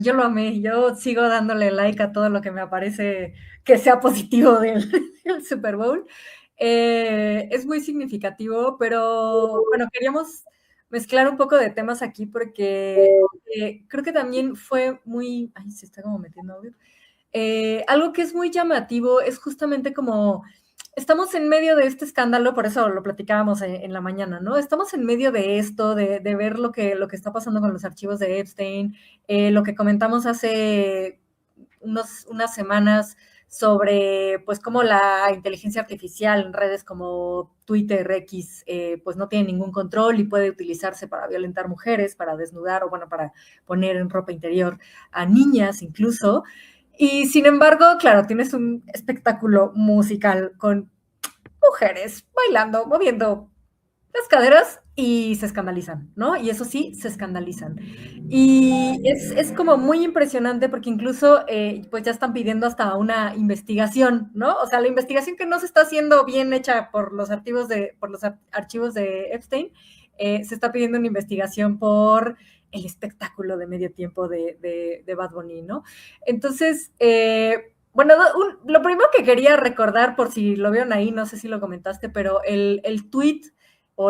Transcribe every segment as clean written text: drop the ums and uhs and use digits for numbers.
Yo lo amé, yo sigo dándole like a todo lo que me aparece que sea positivo del, del Super Bowl. Es muy significativo, pero bueno, queríamos mezclar un poco de temas aquí porque creo que también fue muy, ay, se está como metiendo audio. Algo que es muy llamativo es justamente como estamos en medio de este escándalo, por eso lo platicábamos en la mañana, ¿no? Estamos en medio de esto, de ver lo que está pasando con los archivos de Epstein, lo que comentamos hace unas semanas sobre pues cómo la inteligencia artificial en redes como Twitter, X, pues no tiene ningún control y puede utilizarse para violentar mujeres, para desnudar o bueno, para poner en ropa interior a niñas incluso. Y sin embargo, claro, tienes un espectáculo musical con mujeres bailando, moviendo las caderas y se escandalizan, ¿no? Y eso sí, se escandalizan. Y es como muy impresionante porque incluso pues ya están pidiendo hasta una investigación, ¿no? O sea, la investigación que no se está haciendo bien hecha por los archivos de Epstein, se está pidiendo una investigación por el espectáculo de medio tiempo de Bad Bunny, ¿no? Entonces, bueno, lo primero que quería recordar, por si lo vieron ahí, no sé si lo comentaste, pero el tweet o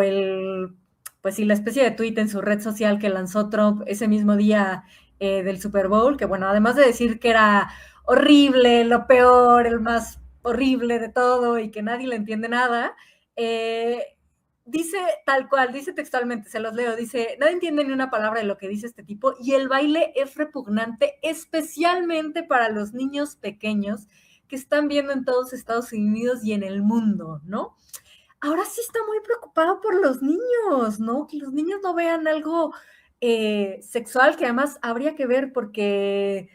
pues sí, la especie de tweet en su red social que lanzó Trump ese mismo día del Super Bowl, que bueno, además de decir que era horrible, lo peor, el más horrible de todo y que nadie le entiende nada, dice tal cual, dice textualmente, se los leo, dice, nadie entiende ni una palabra de lo que dice este tipo y el baile es repugnante, especialmente para los niños pequeños que están viendo en todos Estados Unidos y en el mundo, ¿no? Ahora sí está muy preocupado por los niños, ¿no? Que los niños no vean algo sexual, que además habría que ver porque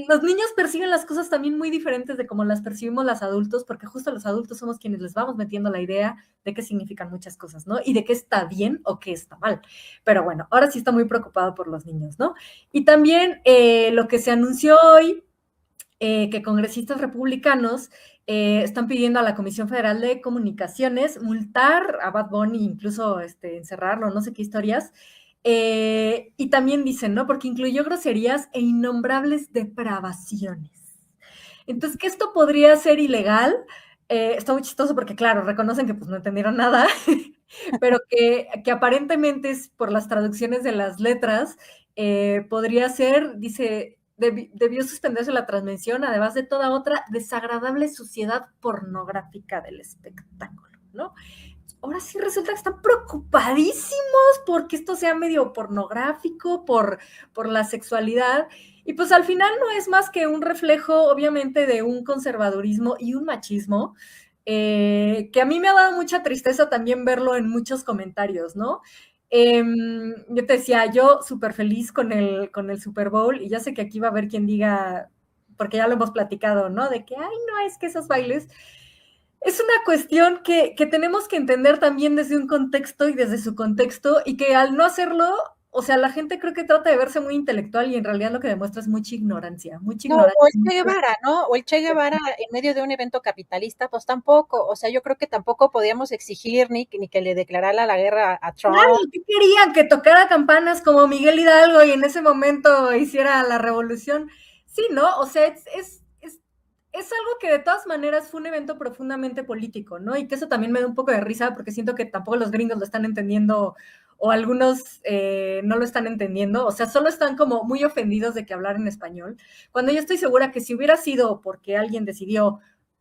los niños perciben las cosas también muy diferentes de como las percibimos los adultos, porque justo los adultos somos quienes les vamos metiendo la idea de qué significan muchas cosas, ¿no? Y de qué está bien o qué está mal. Pero bueno, ahora sí está muy preocupado por los niños, ¿no? Y también lo que se anunció hoy que congresistas republicanos están pidiendo a la Comisión Federal de Comunicaciones multar a Bad Bunny, incluso encerrarlo, no sé qué historias. Y también dicen, ¿no? Porque incluyó groserías e innombrables depravaciones. Entonces, que esto podría ser ilegal, está muy chistoso porque, claro, reconocen que pues no entendieron nada, pero que aparentemente es por las traducciones de las letras, podría ser, dice, debió suspenderse la transmisión, además de toda otra desagradable suciedad pornográfica del espectáculo, ¿no? Ahora sí resulta que están preocupadísimos porque esto sea medio pornográfico, por la sexualidad. Y pues al final no es más que un reflejo, obviamente, de un conservadurismo y un machismo, que a mí me ha dado mucha tristeza también verlo en muchos comentarios, ¿no? Yo te decía, yo súper feliz con el Super Bowl, y ya sé que aquí va a haber quien diga, porque ya lo hemos platicado, ¿no? De que, ay, no, es que esos bailes es una cuestión que tenemos que entender también desde un contexto y desde su contexto, y que al no hacerlo, o sea, la gente creo que trata de verse muy intelectual y en realidad lo que demuestra es mucha ignorancia, mucha No, o el ignorancia. Che Guevara, ¿no? O el Che Guevara en medio de un evento capitalista, pues tampoco. O sea, yo creo que tampoco podíamos exigir ni que le declarara la guerra a Claro, Trump. ¿qué querían? Que tocara campanas como Miguel Hidalgo y en ese momento hiciera la revolución. Sí, ¿no? O sea, es algo que de todas maneras fue un evento profundamente político, ¿no? Y que eso también me da un poco de risa porque siento que tampoco los gringos lo están entendiendo o algunos no lo están entendiendo, o sea, solo están como muy ofendidos de que hablar en español, cuando yo estoy segura que si hubiera sido porque alguien decidió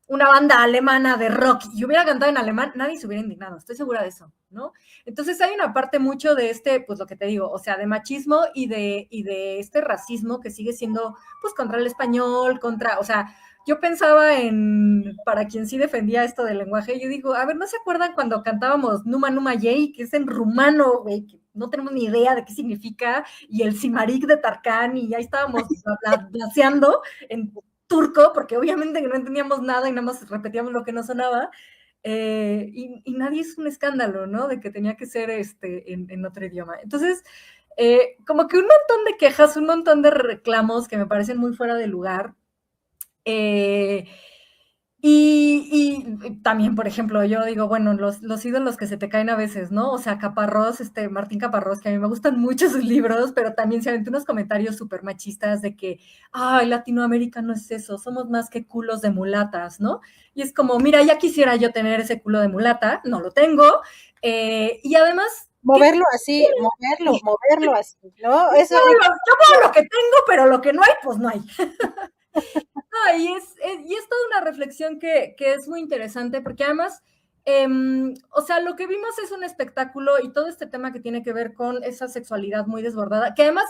una banda alemana de rock y hubiera cantado en alemán, nadie se hubiera indignado, estoy segura de eso, ¿no? Entonces hay una parte mucho de pues lo que te digo, o sea, de machismo y de este racismo que sigue siendo, pues, contra el español, o sea, yo pensaba para quien sí defendía esto del lenguaje, yo digo, a ver, ¿no se acuerdan cuando cantábamos Numa Numa Yei, que es en rumano, güey, que no tenemos ni idea de qué significa, y el Simarik de Tarkan, y ahí estábamos blaseando en turco, porque obviamente que no entendíamos nada y nada más repetíamos lo que nos sonaba, y nadie es un escándalo, ¿no? De que tenía que ser en otro idioma. Entonces, como que un montón de quejas, un montón de reclamos que me parecen muy fuera de lugar. Eh, Y también, por ejemplo, yo digo, bueno, los ídolos que se te caen a veces, ¿no? O sea, Caparrós, Martín Caparrós, que a mí me gustan mucho sus libros, pero también se aventó unos comentarios súper machistas de que, ay, Latinoamérica no es eso, somos más que culos de mulatas, ¿no? Y es como, mira, ya quisiera yo tener ese culo de mulata, no lo tengo, y además... Moverlo así, moverlo así, ¿no? Eso yo puedo lo que tengo, pero lo que no hay, pues no hay. No, y es toda una reflexión que es muy interesante, porque además, o sea, lo que vimos es un espectáculo y todo este tema que tiene que ver con esa sexualidad muy desbordada, que además,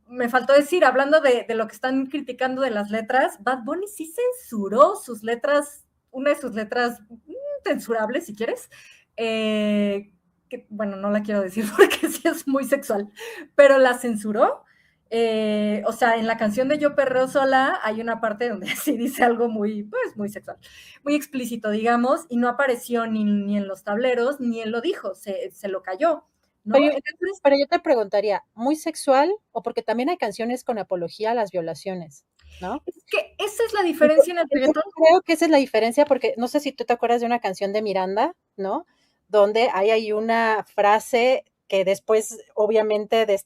me faltó decir, hablando de lo que están criticando de las letras, Bad Bunny sí censuró sus letras, una de sus letras censurables, si quieres, que, bueno, no la quiero decir porque sí es muy sexual, pero la censuró. O sea, en la canción de Yo Perreo Sola hay una parte donde sí dice algo muy, pues, muy sexual, muy explícito, digamos, y no apareció ni en los tableros, ni él lo dijo, se lo cayó, ¿no? Entonces, pero yo te preguntaría, ¿muy sexual o porque también hay canciones con apología a las violaciones, ¿no? es que esa es la diferencia en el Yo reggaetón. creo que esa es la diferencia, porque no sé si tú te acuerdas de una canción de Miranda, ¿no? Donde hay una frase que después, obviamente, de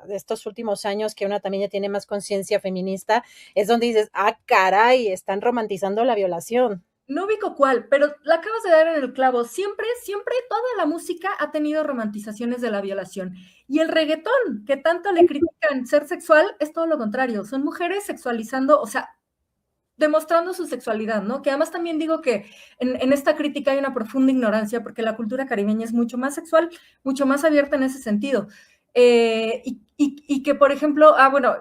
estos últimos años, que una también ya tiene más conciencia feminista, es donde dices, ah, caray, están romantizando la violación. No ubico cuál, pero la acabas de dar en el clavo. Siempre, siempre toda la música ha tenido romantizaciones de la violación. Y el reggaetón, que tanto le critican ser sexual, es todo lo contrario. Son mujeres sexualizando, o sea, demostrando su sexualidad, ¿no? Que además también digo que en esta crítica hay una profunda ignorancia porque la cultura caribeña es mucho más sexual, mucho más abierta en ese sentido. Y que, por ejemplo, bueno,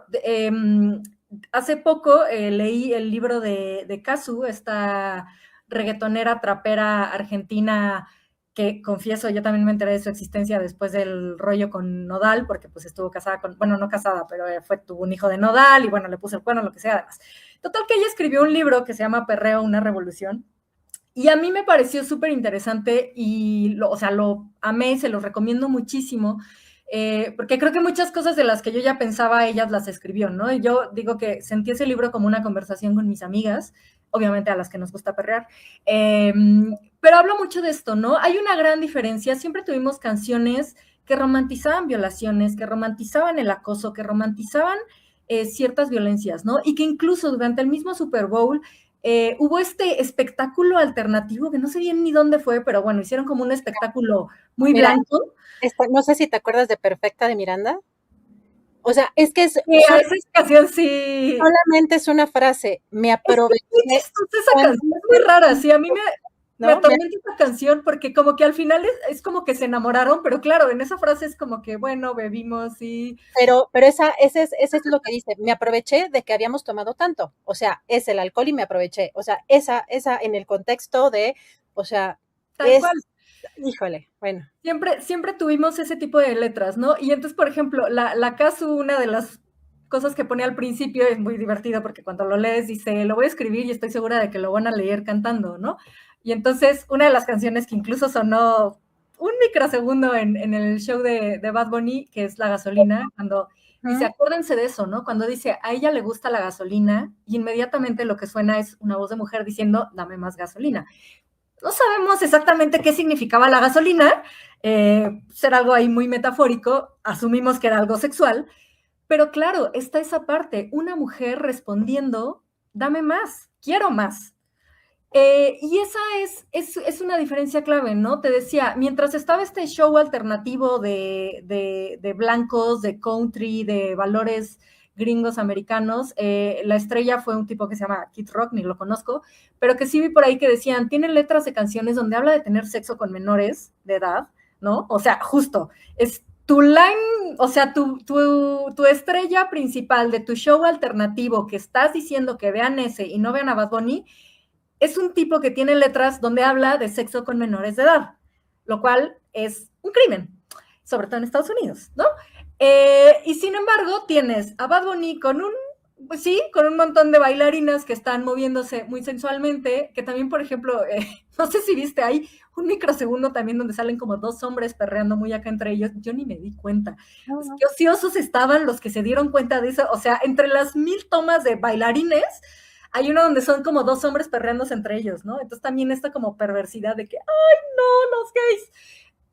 hace poco leí el libro de Kazu, esta reggaetonera trapera argentina que confieso, yo también me enteré de su existencia después del rollo con Nodal, porque pues estuvo casada con, bueno, no casada, pero tuvo un hijo de Nodal y bueno, le puso el cuerno, lo que sea, además. Total que ella escribió un libro que se llama Perreo, una revolución, y a mí me pareció súper interesante y, o sea, lo amé y se lo recomiendo muchísimo, porque creo que muchas cosas de las que yo ya pensaba, ellas las escribió, ¿no? Y yo digo que sentí ese libro como una conversación con mis amigas, obviamente a las que nos gusta perrear, pero hablo mucho de esto, ¿no? Hay una gran diferencia, siempre tuvimos canciones que romantizaban violaciones, que romantizaban el acoso, que romantizaban ciertas violencias, ¿no? Y que incluso durante el mismo Super Bowl hubo este espectáculo alternativo que no sé bien ni dónde fue, pero bueno, hicieron como un espectáculo muy Mira, blanco. no sé si te acuerdas de Perfecta de Miranda. O sea, es que a esa ocasión sí. solamente es una frase, me aproveché. Esa canción es muy rara, sí, a mí me ¿no? atormenta esa canción porque como que al final es como que se enamoraron, pero claro, en esa frase es como que, bueno, bebimos y... Pero ese es lo que dice, me aproveché de que habíamos tomado tanto, o sea, es el alcohol y me aproveché, o sea, esa en el contexto de, o sea, Tal cual. Híjole, bueno. Siempre tuvimos ese tipo de letras, ¿no? Y entonces, por ejemplo, la Kazu, una de las cosas que pone al principio es muy divertido porque cuando lo lees dice, lo voy a escribir y estoy segura de que lo van a leer cantando, ¿no? Y entonces, una de las canciones que incluso sonó un microsegundo en el show de Bad Bunny, que es La Gasolina, cuando dice, acuérdense de eso, ¿no? Cuando dice, a ella le gusta la gasolina, y inmediatamente lo que suena es una voz de mujer diciendo, dame más gasolina. No sabemos exactamente qué significaba la gasolina, ser algo ahí muy metafórico, asumimos que era algo sexual, pero claro, está esa parte, una mujer respondiendo, dame más, quiero más. Y esa es una diferencia clave, ¿no? Te decía, mientras estaba este show alternativo de blancos, de country, de valores gringos americanos, la estrella fue un tipo que se llama Kid Rock, ni lo conozco, pero que sí vi por ahí que decían, tiene letras de canciones donde habla de tener sexo con menores de edad, ¿no? O sea, justo, es tu line, o sea, tu estrella principal de tu show alternativo que estás diciendo que vean ese y no vean a Bad Bunny, es un tipo que tiene letras donde habla de sexo con menores de edad, lo cual es un crimen, sobre todo en Estados Unidos, ¿no? Y sin embargo, tienes a Bad Bunny con pues sí, con un montón de bailarinas que están moviéndose muy sensualmente, que también, por ejemplo, no sé si viste, hay un microsegundo también donde salen como dos hombres perreando muy acá entre ellos, yo ni me di cuenta. No, pues, qué ociosos estaban los que se dieron cuenta de eso, o sea, entre las 1000 tomas de bailarines, hay uno donde son como dos hombres perreándose entre ellos, ¿no? Entonces también esta como perversidad de que, ¡ay, no, los gays!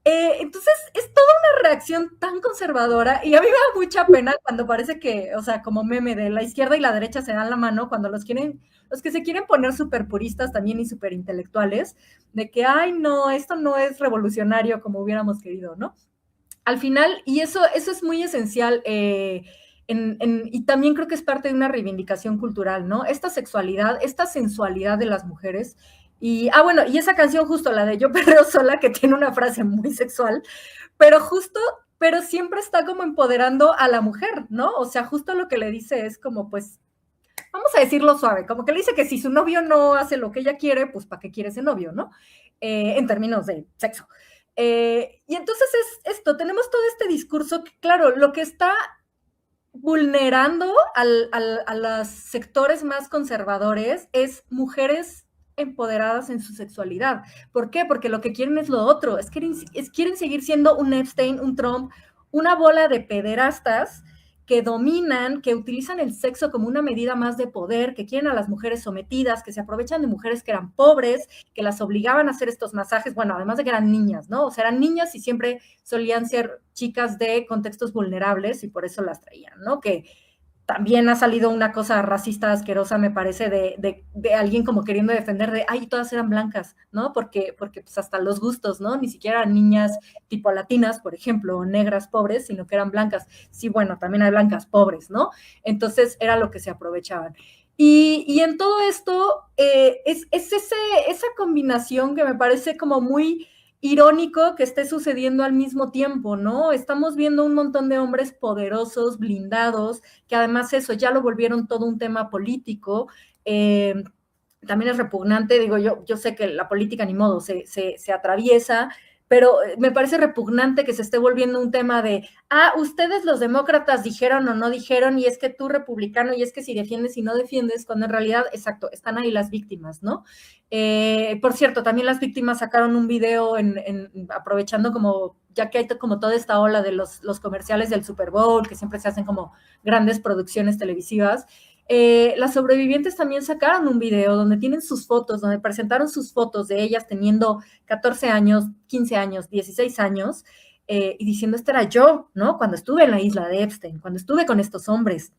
Entonces es toda una reacción tan conservadora y a mí me da mucha pena cuando parece que, o sea, como meme de la izquierda y la derecha se dan la mano cuando los que se quieren poner súper puristas también y súper intelectuales, de que, ay, no, esto no es revolucionario como hubiéramos querido, ¿no? Al final, y eso es muy esencial, y también creo que es parte de una reivindicación cultural, ¿no? Esta sexualidad, esta sensualidad de las mujeres. Y, bueno, y esa canción justo, la de Yo Perreo Sola, que tiene una frase muy sexual, pero siempre está como empoderando a la mujer, ¿no? O sea, justo lo que le dice es como, pues, vamos a decirlo suave, como que le dice que si su novio no hace lo que ella quiere, pues, ¿para qué quiere ese novio, no? En términos de sexo. Y entonces es esto, tenemos todo este discurso que, claro, lo que está vulnerando a los sectores más conservadores es mujeres empoderadas en su sexualidad. ¿Por qué? Porque lo que quieren es lo otro, quieren seguir siendo un Epstein, un Trump, una bola de pederastas que dominan, que utilizan el sexo como una medida más de poder, que quieren a las mujeres sometidas, que se aprovechan de mujeres que eran pobres, que las obligaban a hacer estos masajes, bueno, además de que eran niñas, ¿no? O sea, eran niñas y siempre solían ser chicas de contextos vulnerables y por eso las traían, ¿no? Que también ha salido una cosa racista asquerosa, me parece, de alguien como queriendo defender de, ay, todas eran blancas, ¿no? Porque pues hasta los gustos, ¿no? Ni siquiera eran niñas tipo latinas, por ejemplo, o negras pobres, sino que eran blancas. Sí, bueno, también hay blancas pobres, ¿no? Entonces era lo que se aprovechaban. Y en todo esto es esa combinación que me parece como muy irónico que esté sucediendo al mismo tiempo, ¿no? Estamos viendo un montón de hombres poderosos, blindados, que además eso ya lo volvieron todo un tema político. También es repugnante, digo, yo sé que la política ni modo se atraviesa, pero me parece repugnante que se esté volviendo un tema de, ustedes los demócratas dijeron o no dijeron, y es que tú republicano, y es que si defiendes y no defiendes, cuando en realidad, exacto, están ahí las víctimas, ¿no? Por cierto, también las víctimas sacaron un video aprovechando como, ya que hay como toda esta ola de los comerciales del Super Bowl, que siempre se hacen como grandes producciones televisivas, las sobrevivientes también sacaron un video donde tienen sus fotos, donde presentaron sus fotos de ellas teniendo 14 años, 15 años, 16 años, y diciendo, esta era yo, ¿no? Cuando estuve en la isla de Epstein, cuando estuve con estos hombres.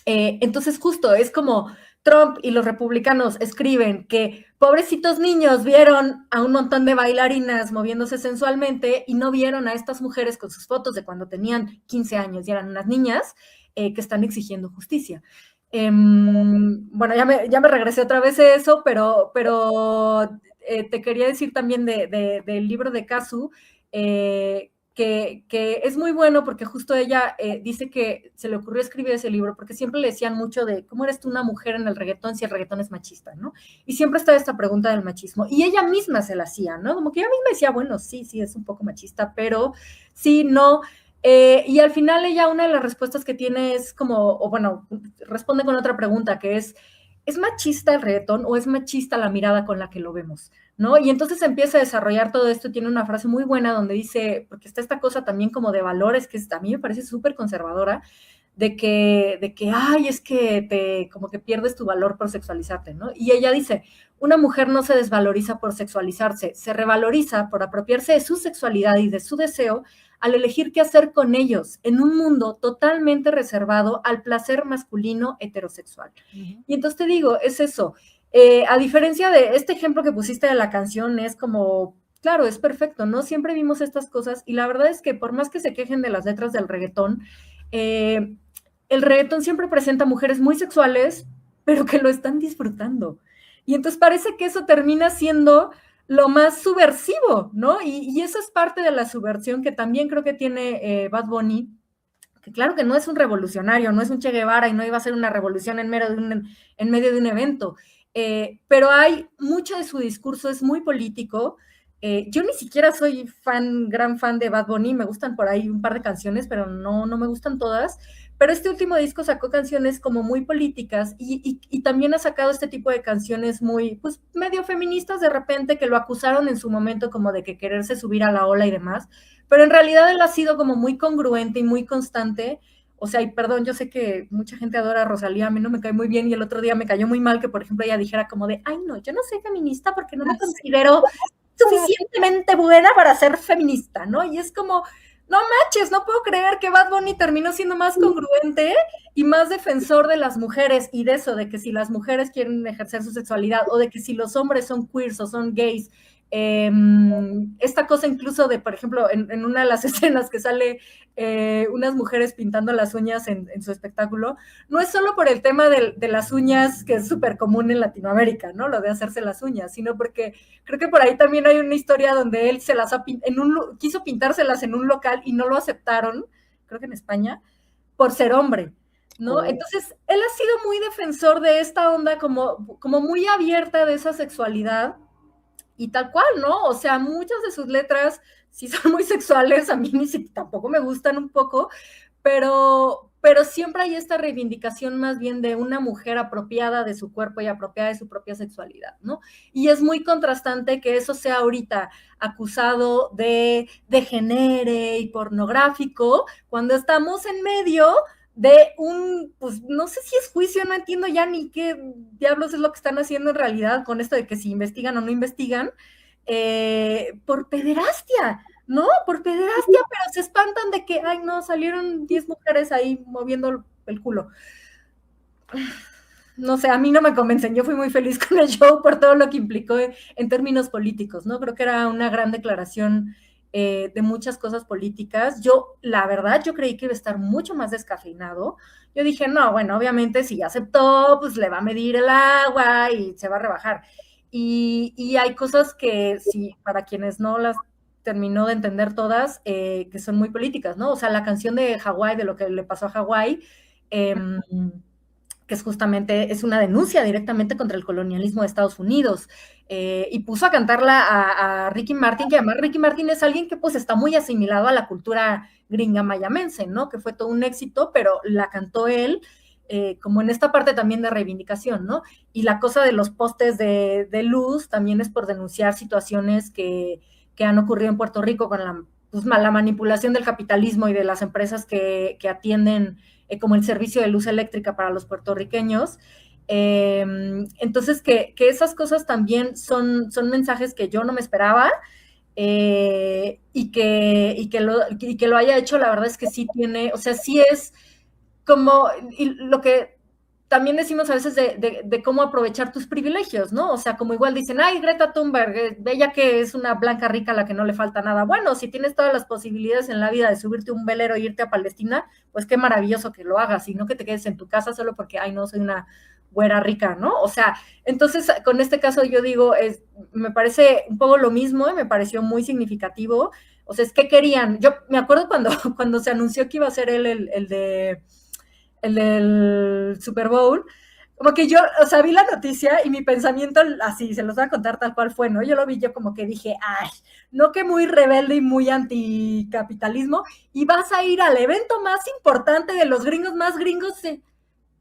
Entonces justo es como Trump y los republicanos escriben que pobrecitos niños vieron a un montón de bailarinas moviéndose sensualmente y no vieron a estas mujeres con sus fotos de cuando tenían 15 años y eran unas niñas que están exigiendo justicia. Bueno, ya me regresé otra vez a eso, pero te quería decir también del libro de Kazu, que es muy bueno porque justo ella dice que se le ocurrió escribir ese libro porque siempre le decían mucho de cómo eres tú una mujer en el reggaetón si el reggaetón es machista, ¿no? Y siempre estaba esta pregunta del machismo y ella misma se la hacía, ¿no? Como que ella misma decía, bueno, sí, es un poco machista, pero sí, no. Y al final ella una de las respuestas que tiene es como, o bueno, responde con otra pregunta que ¿es machista el reggaetón o es machista la mirada con la que lo vemos? ¿No? Y entonces empieza a desarrollar todo esto, tiene una frase muy buena donde dice, porque está esta cosa también como de valores, que a mí me parece súper conservadora, de que, ay, es que como que pierdes tu valor por sexualizarte, ¿no? Y ella dice, una mujer no se desvaloriza por sexualizarse, se revaloriza por apropiarse de su sexualidad y de su deseo al elegir qué hacer con ellos en un mundo totalmente reservado al placer masculino heterosexual. Uh-huh. Y entonces te digo, es eso. A diferencia de este ejemplo que pusiste de la canción, es como, claro, es perfecto, ¿no? Siempre vimos estas cosas y la verdad es que por más que se quejen de las letras del reggaetón, el reggaetón siempre presenta mujeres muy sexuales, pero que lo están disfrutando. Y entonces parece que eso termina siendo lo más subversivo, ¿no? Y eso es parte de la subversión que también creo que tiene Bad Bunny, que claro que no es un revolucionario, no es un Che Guevara y no iba a ser una revolución en medio de un evento, pero hay mucho de su discurso, es muy político. Yo ni siquiera soy gran fan de Bad Bunny, me gustan por ahí un par de canciones, pero no me gustan todas. Pero este último disco sacó canciones como muy políticas y también ha sacado este tipo de canciones muy, pues, medio feministas de repente, que lo acusaron en su momento como de que quererse subir a la ola y demás, pero en realidad él ha sido como muy congruente y muy constante, O sea, y perdón, yo sé que mucha gente adora a Rosalía, a mí no me cae muy bien, y el otro día me cayó muy mal que, por ejemplo, ella dijera como de, ay, no, yo no soy feminista porque no me considero suficientemente buena para ser feminista, ¿no? Y es como, no manches, no puedo creer que Bad Bunny terminó siendo más congruente y más defensor de las mujeres y de eso, de que si las mujeres quieren ejercer su sexualidad o de que si los hombres son queers o son gays, esta cosa incluso de, por ejemplo, en una de las escenas que sale unas mujeres pintando las uñas en su espectáculo, no es solo por el tema de las uñas, que es súper común en Latinoamérica, ¿no? Lo de hacerse las uñas, sino porque creo que por ahí también hay una historia donde él se las ha quiso pintárselas en un local y no lo aceptaron, creo que en España, por ser hombre, ¿no? Entonces, él ha sido muy defensor de esta onda como muy abierta de esa sexualidad y tal cual, ¿no? O sea, muchas de sus letras sí son muy sexuales, a mí ni siquiera tampoco me gustan un poco, pero siempre hay esta reivindicación más bien de una mujer apropiada de su cuerpo y apropiada de su propia sexualidad, ¿no? Y es muy contrastante que eso sea ahorita acusado de degenere y pornográfico, cuando estamos en medio de un, pues no sé si es juicio, no entiendo ya ni qué diablos es lo que están haciendo en realidad con esto de que si investigan o no investigan, por pederastia, ¿no? Por pederastia, pero se espantan de que, ay, no, salieron 10 mujeres ahí moviendo el culo. No sé, a mí no me convencen, yo fui muy feliz con el show por todo lo que implicó en términos políticos, ¿no? Creo que era una gran declaración de muchas cosas políticas. Yo, la verdad, yo creí que iba a estar mucho más descafeinado. Yo dije, no, bueno, obviamente si ya aceptó, pues le va a medir el agua y se va a rebajar. Y hay cosas que, sí, para quienes no las terminó de entender todas, que son muy políticas, ¿no? O sea, la canción de Hawái, de lo que le pasó a Hawái, que es justamente, es una denuncia directamente contra el colonialismo de Estados Unidos, y puso a cantarla a Ricky Martin, que además Ricky Martin es alguien que pues está muy asimilado a la cultura gringa mayamense, ¿no? Que fue todo un éxito, pero la cantó él, como en esta parte también de reivindicación, ¿no? Y la cosa de los postes de luz también es por denunciar situaciones que han ocurrido en Puerto Rico con pues, la manipulación del capitalismo y de las empresas que atienden como el servicio de luz eléctrica para los puertorriqueños. Entonces, que esas cosas también son mensajes que yo no me esperaba, y que lo haya hecho, la verdad es que sí tiene, o sea, sí es como lo que también decimos a veces de cómo aprovechar tus privilegios, ¿no? O sea, como igual dicen, ay, Greta Thunberg, ella que es una blanca rica a la que no le falta nada. Bueno, si tienes todas las posibilidades en la vida de subirte un velero e irte a Palestina, pues qué maravilloso que lo hagas, y no que te quedes en tu casa solo porque, ay, no, soy una güera rica, ¿no? O sea, entonces, con este caso yo digo, me parece un poco lo mismo, y me pareció muy significativo. O sea, es que querían, yo me acuerdo cuando se anunció que iba a ser él el del Super Bowl, como que yo, o sea, vi la noticia y mi pensamiento así, se los voy a contar tal cual fue, ¿no? Yo lo vi, yo como que dije, ay, no, que muy rebelde y muy anticapitalismo, y vas a ir al evento más importante de los gringos más gringos,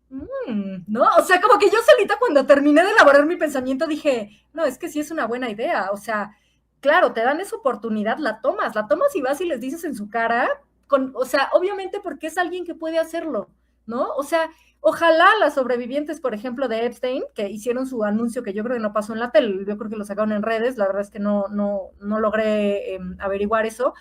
¿no? O sea, como que yo solita cuando terminé de elaborar mi pensamiento dije, no, es que sí es una buena idea, o sea, claro, te dan esa oportunidad, la tomas y vas y les dices en su cara, o sea, obviamente porque es alguien que puede hacerlo, ¿no? O sea, ojalá las sobrevivientes, por ejemplo, de Epstein, que hicieron su anuncio, que yo creo que no pasó en la tele, yo creo que lo sacaron en redes, la verdad es que no logré averiguar eso,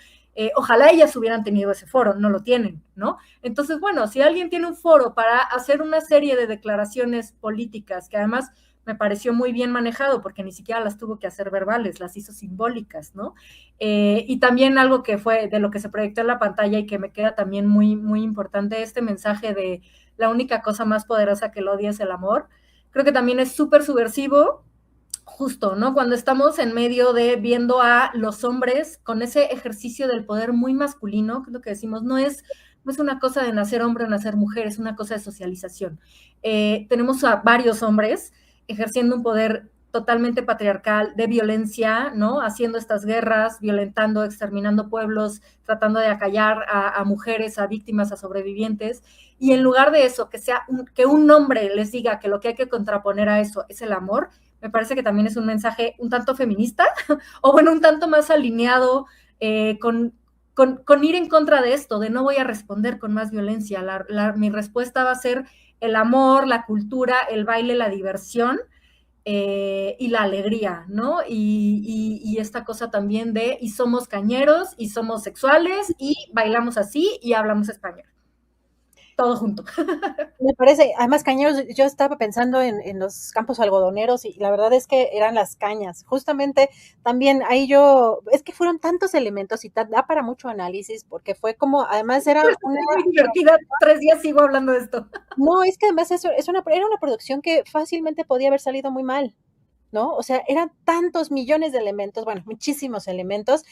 ojalá ellas hubieran tenido ese foro, no lo tienen, ¿no? Entonces, bueno, si alguien tiene un foro para hacer una serie de declaraciones políticas, que además me pareció muy bien manejado, porque ni siquiera las tuvo que hacer verbales, las hizo simbólicas, ¿no? Y también algo que fue de lo que se proyectó en la pantalla y que me queda también muy, muy importante, este mensaje de la única cosa más poderosa que el odio es el amor, creo que también es súper subversivo, justo, ¿no? Cuando estamos en medio de viendo a los hombres con ese ejercicio del poder muy masculino, que es lo que decimos, no es una cosa de nacer hombre o nacer mujer, es una cosa de socialización. Tenemos a varios hombres ejerciendo un poder totalmente patriarcal, de violencia, ¿no? Haciendo estas guerras, violentando, exterminando pueblos, tratando de acallar a mujeres, a víctimas, a sobrevivientes, y en lugar de eso, que un hombre les diga que lo que hay que contraponer a eso es el amor, me parece que también es un mensaje un tanto feminista, o bueno, un tanto más alineado con con ir en contra de esto, de no voy a responder con más violencia. Mi respuesta va a ser el amor, la cultura, el baile, la diversión y la alegría, ¿no? Y esta cosa también de, y somos cañeros, y somos sexuales, y bailamos así, y hablamos español. Todo junto. Me parece, además cañeros, yo estaba pensando en los campos algodoneros y la verdad es que eran las cañas. Justamente también ahí es que fueron tantos elementos y da para mucho análisis porque fue como, además era una... Es muy divertida, 3 días sigo hablando de esto. No, es que además era una producción que fácilmente podía haber salido muy mal, ¿no? O sea, eran tantos millones de elementos, bueno, muchísimos elementos,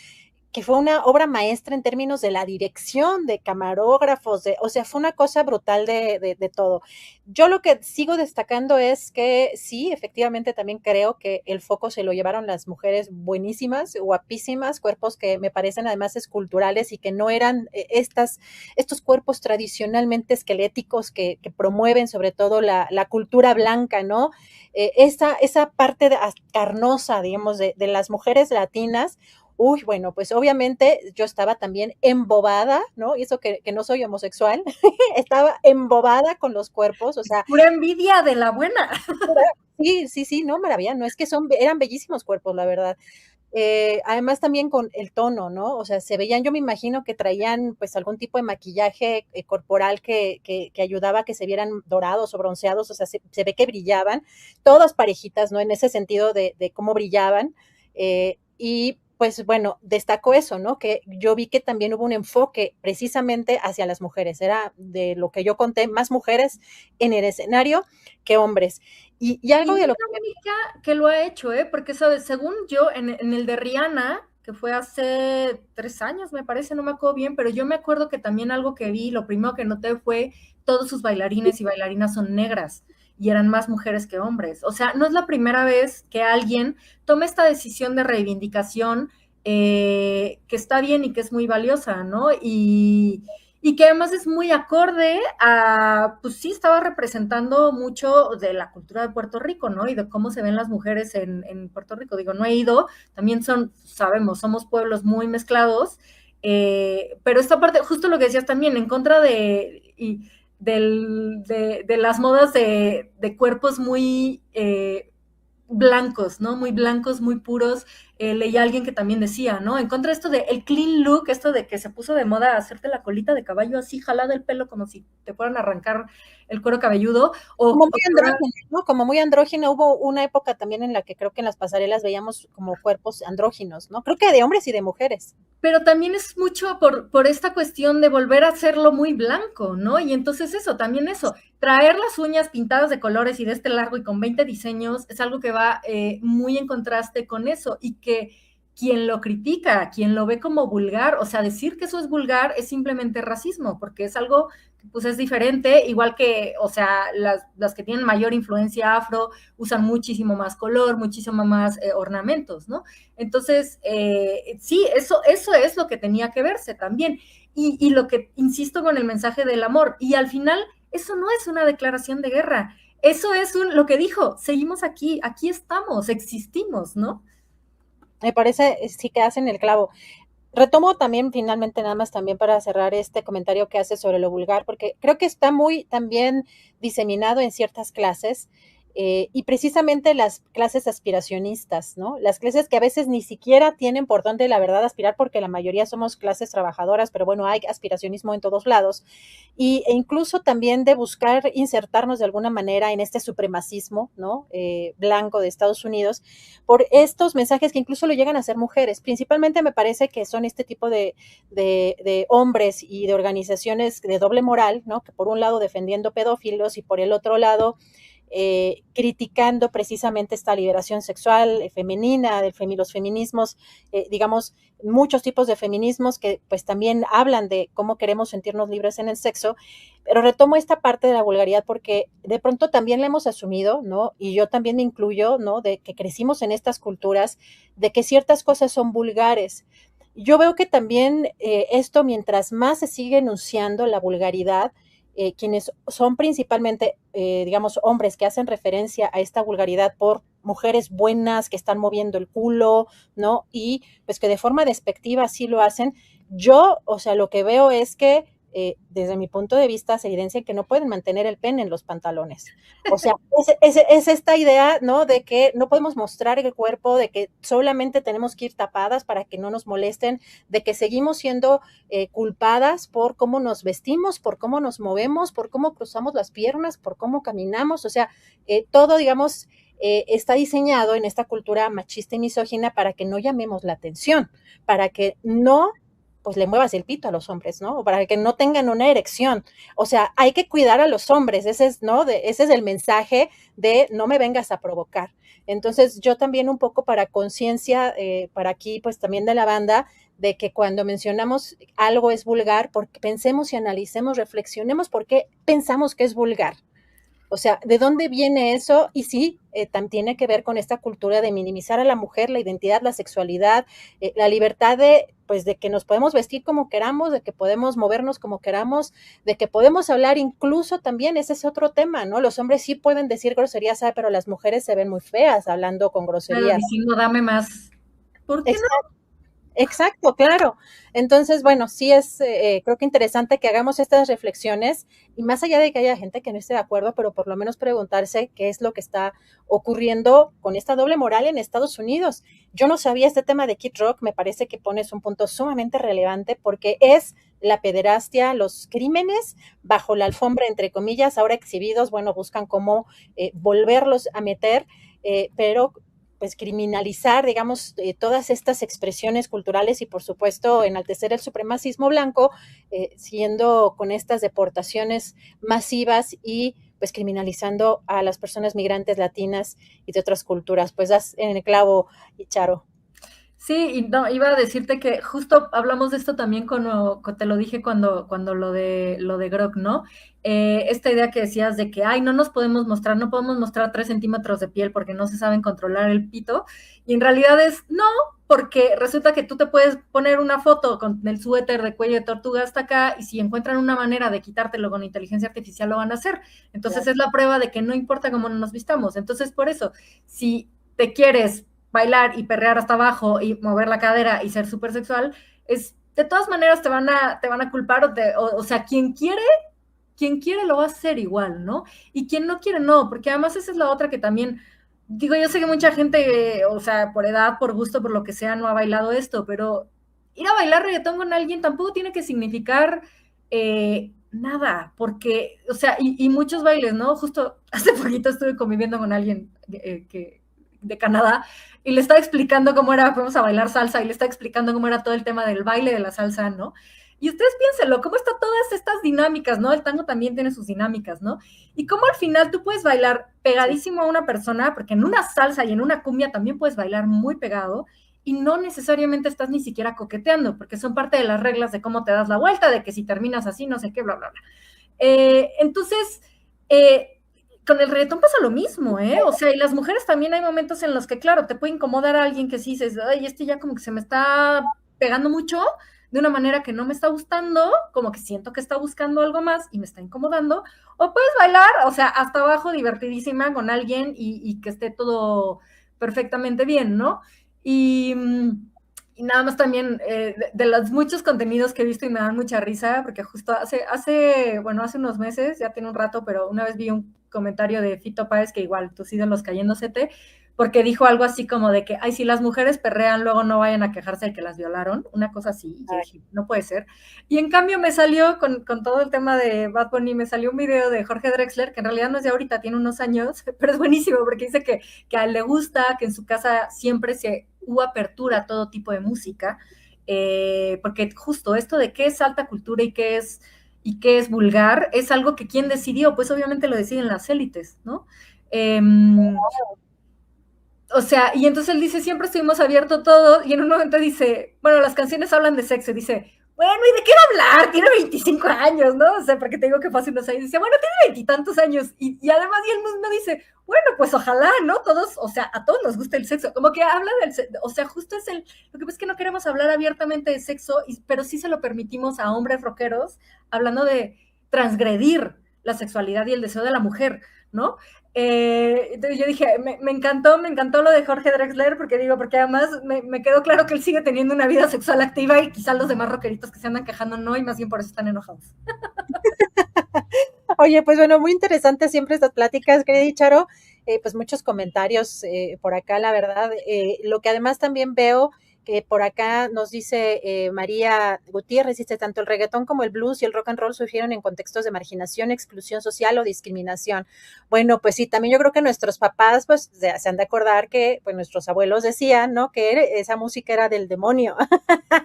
que fue una obra maestra en términos de la dirección, de camarógrafos, o sea, fue una cosa brutal de todo. Yo lo que sigo destacando es que sí, efectivamente también creo que el foco se lo llevaron las mujeres buenísimas, guapísimas, cuerpos que me parecen además esculturales y que no eran estos cuerpos tradicionalmente esqueléticos que promueven sobre todo la cultura blanca, ¿no? Esa parte carnosa, digamos, de las mujeres latinas. Uy, bueno, pues obviamente yo estaba también embobada, ¿no? Y eso que no soy homosexual, estaba embobada con los cuerpos, o sea. Pura envidia de la buena. Sí, no, maravilla, no es que eran bellísimos cuerpos, la verdad. Además también con el tono, ¿no? O sea, se veían, yo me imagino que traían pues algún tipo de maquillaje corporal que ayudaba a que se vieran dorados o bronceados, o sea, se ve que brillaban, todas parejitas, ¿no? En ese sentido de cómo brillaban. Y pues bueno, destacó eso, ¿no? Que yo vi que también hubo un enfoque precisamente hacia las mujeres, era de lo que yo conté, más mujeres en el escenario que hombres. Y algo de lo que lo ha hecho, porque sabes, según yo, en el de Rihanna, que fue hace 3 años, me parece, no me acuerdo bien, pero yo me acuerdo que también algo que vi, lo primero que noté fue todos sus bailarines y bailarinas son negras y eran más mujeres que hombres. O sea, no es la primera vez que alguien toma esta decisión de reivindicación que está bien y que es muy valiosa, ¿no? Y que además es muy acorde a, pues sí, estaba representando mucho de la cultura de Puerto Rico, ¿no? Y de cómo se ven las mujeres en Puerto Rico. Digo, no he ido, también sabemos, somos pueblos muy mezclados, pero esta parte, justo lo que decías también, en contra de las modas de cuerpos muy blancos, ¿no? Muy blancos, muy puros. Leí a alguien que también decía, ¿no? En contra de esto de el clean look, esto de que se puso de moda hacerte la colita de caballo así, jalada el pelo como si te fueran a arrancar el cuero cabelludo. Como muy andrógino, ¿no? Como muy andrógino. Hubo una época también en la que creo que en las pasarelas veíamos como cuerpos andróginos, ¿no? Creo que de hombres y de mujeres. Pero también es mucho por esta cuestión de volver a hacerlo muy blanco, ¿no? Y entonces también eso, traer las uñas pintadas de colores y de este largo y con 20 diseños es algo que va muy en contraste con eso y que quien lo critica, quien lo ve como vulgar, o sea, decir que eso es vulgar es simplemente racismo, porque es algo que pues es diferente, igual que, o sea, las que tienen mayor influencia afro usan muchísimo más color, muchísimo más ornamentos, ¿no? Entonces, sí, eso es lo que tenía que verse también. Y lo que insisto con el mensaje del amor. Y al final, eso no es una declaración de guerra. Eso es lo que dijo, seguimos aquí estamos, existimos, ¿no? Me parece, sí que hacen el clavo. Retomo también finalmente nada más también para cerrar este comentario que hace sobre lo vulgar, porque creo que está muy también diseminado en ciertas clases y precisamente las clases aspiracionistas, ¿no? Las clases que a veces ni siquiera tienen por dónde la verdad aspirar porque la mayoría somos clases trabajadoras, pero bueno, hay aspiracionismo en todos lados e incluso también de buscar insertarnos de alguna manera en este supremacismo, ¿no? Blanco de Estados Unidos por estos mensajes que incluso lo llegan a ser mujeres. Principalmente me parece que son este tipo de hombres y de organizaciones de doble moral, ¿no? Que por un lado defendiendo pedófilos y por el otro lado criticando precisamente esta liberación sexual femenina, los feminismos, digamos, muchos tipos de feminismos que pues también hablan de cómo queremos sentirnos libres en el sexo, pero retomo esta parte de la vulgaridad porque de pronto también la hemos asumido, ¿no? Y yo también me incluyo, ¿no? De que crecimos en estas culturas, de que ciertas cosas son vulgares. Yo veo que también esto, mientras más se sigue enunciando la vulgaridad, quienes son principalmente, digamos, hombres que hacen referencia a esta vulgaridad por mujeres buenas que están moviendo el culo, ¿no? Y pues que de forma despectiva sí lo hacen. Yo, o sea, lo que veo es que desde mi punto de vista se evidencia que no pueden mantener el pene en los pantalones. O sea, es esta idea, ¿no? De que no podemos mostrar el cuerpo, de que solamente tenemos que ir tapadas para que no nos molesten, de que seguimos siendo culpadas por cómo nos vestimos, por cómo nos movemos, por cómo cruzamos las piernas, por cómo caminamos. O sea, todo, digamos, está diseñado en esta cultura machista y misógina para que no llamemos la atención, para que no pues le muevas el pito a los hombres, ¿no? O para que no tengan una erección. O sea, hay que cuidar a los hombres, ese es, ¿no? Ese es el mensaje de no me vengas a provocar. Entonces, yo también un poco para conciencia, para aquí, pues también de la banda, de que cuando mencionamos algo es vulgar, porque pensemos y analicemos, reflexionemos por qué pensamos que es vulgar. O sea, ¿de dónde viene eso? Y sí, también tiene que ver con esta cultura de minimizar a la mujer, la identidad, la sexualidad, la libertad de, pues, de que nos podemos vestir como queramos, de que podemos movernos como queramos, de que podemos hablar incluso también, ese es otro tema, ¿no? Los hombres sí pueden decir groserías, pero las mujeres se ven muy feas hablando con Claro, groserías. diciendo dame más. ¿Por qué no? Exacto, claro. Entonces, bueno, sí es, creo que interesante que hagamos estas reflexiones y más allá de que haya gente que no esté de acuerdo, pero por lo menos preguntarse qué es lo que está ocurriendo con esta doble moral en Estados Unidos. Yo no sabía este tema de Kid Rock, me parece que pones un punto sumamente relevante porque es la pederastia, los crímenes bajo la alfombra, entre comillas, ahora exhibidos, bueno, buscan cómo volverlos a meter, pero pues criminalizar, digamos, todas estas expresiones culturales y por supuesto enaltecer el supremacismo blanco, siendo con estas deportaciones masivas y pues criminalizando a las personas migrantes latinas y de otras culturas. Pues das en el clavo, Charo. Sí, y no, iba a decirte que justo hablamos de esto también cuando te lo dije cuando lo de Grok, ¿no? Esta idea que decías de que, ay, no nos podemos mostrar, no podemos mostrar 3 centímetros de piel porque no se saben controlar el pito. Y en realidad es no, porque resulta que tú te puedes poner una foto con el suéter de cuello de tortuga hasta acá y si encuentran una manera de quitártelo con inteligencia artificial lo van a hacer. Entonces es la prueba de que no importa cómo nos vistamos. Entonces por eso, si te quieres bailar y perrear hasta abajo y mover la cadera y ser súper sexual, es, de todas maneras te van a culpar, o sea, quien quiere lo va a hacer igual, ¿no? Y quien no quiere no, porque además esa es la otra que también, digo, yo sé que mucha gente, o sea, por edad, por gusto, por lo que sea, no ha bailado esto, pero ir a bailar reggaetón con alguien tampoco tiene que significar nada, porque, o sea, y muchos bailes, ¿no? Justo hace poquito estuve conviviendo con alguien de Canadá y le estaba explicando cómo era, fuimos a bailar salsa y le estaba explicando cómo era todo el tema del baile de la salsa, ¿no? Y ustedes piénsenlo, cómo están todas estas dinámicas, ¿no? El tango también tiene sus dinámicas, ¿no? Y cómo al final tú puedes bailar pegadísimo a una persona, porque en una salsa y en una cumbia también puedes bailar muy pegado y no necesariamente estás ni siquiera coqueteando, porque son parte de las reglas de cómo te das la vuelta, de que si terminas así, no sé qué, bla, bla, bla. Entonces, con el reggaetón pasa lo mismo, ¿eh? O sea, y las mujeres también hay momentos en los que, claro, te puede incomodar a alguien que sí dices, ay, este ya como que se me está pegando mucho de una manera que no me está gustando, como que siento que está buscando algo más y me está incomodando, o puedes bailar, o sea, hasta abajo divertidísima con alguien y que esté todo perfectamente bien, ¿no? Y, y nada más también de los muchos contenidos que he visto y me dan mucha risa, porque justo hace unos meses, ya tiene un rato, pero una vez vi un comentario de Fito Páez, que igual tus ídolos cayéndosete, porque dijo algo así como de que, ay, si las mujeres perrean, luego no vayan a quejarse de que las violaron, una cosa así, y yo dije, no puede ser. Y en cambio me salió, con todo el tema de Bad Bunny, me salió un video de Jorge Drexler, que en realidad no es de ahorita, tiene unos años, pero es buenísimo, porque dice que a él le gusta, que en su casa siempre hubo apertura a todo tipo de música, porque justo esto de qué es alta cultura y qué es vulgar, es algo que quién decidió, pues obviamente lo deciden las élites, ¿no? O sea, y entonces él dice, siempre estuvimos abiertos todo, y en un momento dice, bueno, las canciones hablan de sexo, y dice, bueno, ¿y de qué va a hablar? Tiene 25 años, ¿no? O sea, porque te digo que fue hace unos años, dice, bueno, tiene 20 y tantos años, y además, y él mismo dice, bueno, pues ojalá, ¿no? Todos, o sea, a todos nos gusta el sexo, como que habla del sexo, o sea, justo lo que pasa es que no queremos hablar abiertamente de sexo, pero sí se lo permitimos a hombres rockeros, hablando de transgredir la sexualidad y el deseo de la mujer, ¿no? Entonces yo dije, me encantó lo de Jorge Drexler, porque además me quedó claro que él sigue teniendo una vida sexual activa y quizás los demás rockeritos que se andan quejando no, y más bien por eso están enojados. Oye, pues bueno, muy interesante siempre estas pláticas, querida Charo. Pues muchos comentarios por acá, la verdad. Lo que además también veo que por acá nos dice María Gutiérrez, dice, tanto el reggaetón como el blues y el rock and roll surgieron en contextos de marginación, exclusión social o discriminación. Bueno, pues sí, también yo creo que nuestros papás pues se han de acordar que pues nuestros abuelos decían, ¿no? Que esa música era del demonio.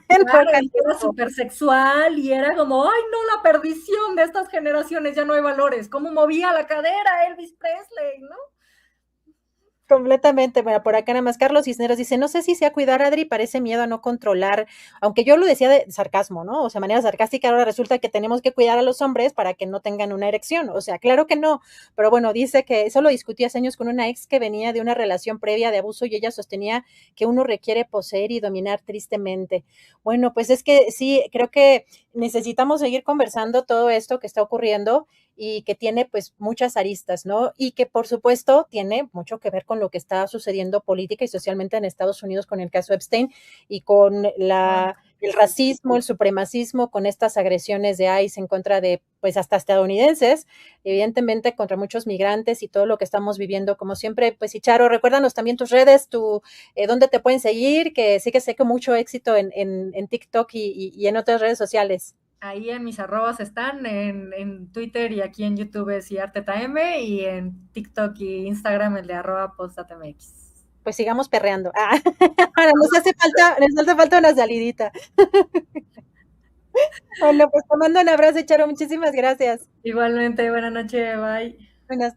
El rock Claro, and y era roll. súper sexual y era como, ay no, la perdición de estas generaciones, ya no hay valores. ¿Cómo movía la cadera Elvis Presley, no? Completamente. Bueno, por acá nada más Carlos Cisneros dice, no sé si sea cuidar a Adri, parece miedo a no controlar, aunque yo lo decía de sarcasmo, ¿no? O sea, manera sarcástica, ahora resulta que tenemos que cuidar a los hombres para que no tengan una erección. O sea, claro que no, pero bueno, dice que eso lo discutí hace años con una ex que venía de una relación previa de abuso y ella sostenía que uno requiere poseer y dominar tristemente. Bueno, pues es que sí, creo que necesitamos seguir conversando todo esto que está ocurriendo y que tiene pues muchas aristas, ¿no? Y que por supuesto tiene mucho que ver con lo que está sucediendo política y socialmente en Estados Unidos con el caso Epstein y con el racismo, el supremacismo, con estas agresiones de ICE en contra de pues hasta estadounidenses, evidentemente contra muchos migrantes y todo lo que estamos viviendo. Como siempre, pues y Charo, recuérdanos también tus redes, dónde te pueden seguir, que sí que sé que mucho éxito en TikTok y en otras redes sociales. Ahí en mis arrobas están, en Twitter y aquí en YouTube es IArtetaM, y en TikTok y Instagram el de @postatmx. Pues sigamos perreando. Ahora nos hace falta una salidita. Bueno, pues te mando un abrazo, Charo, muchísimas gracias. Igualmente, buena noche, bye. Buenas noches.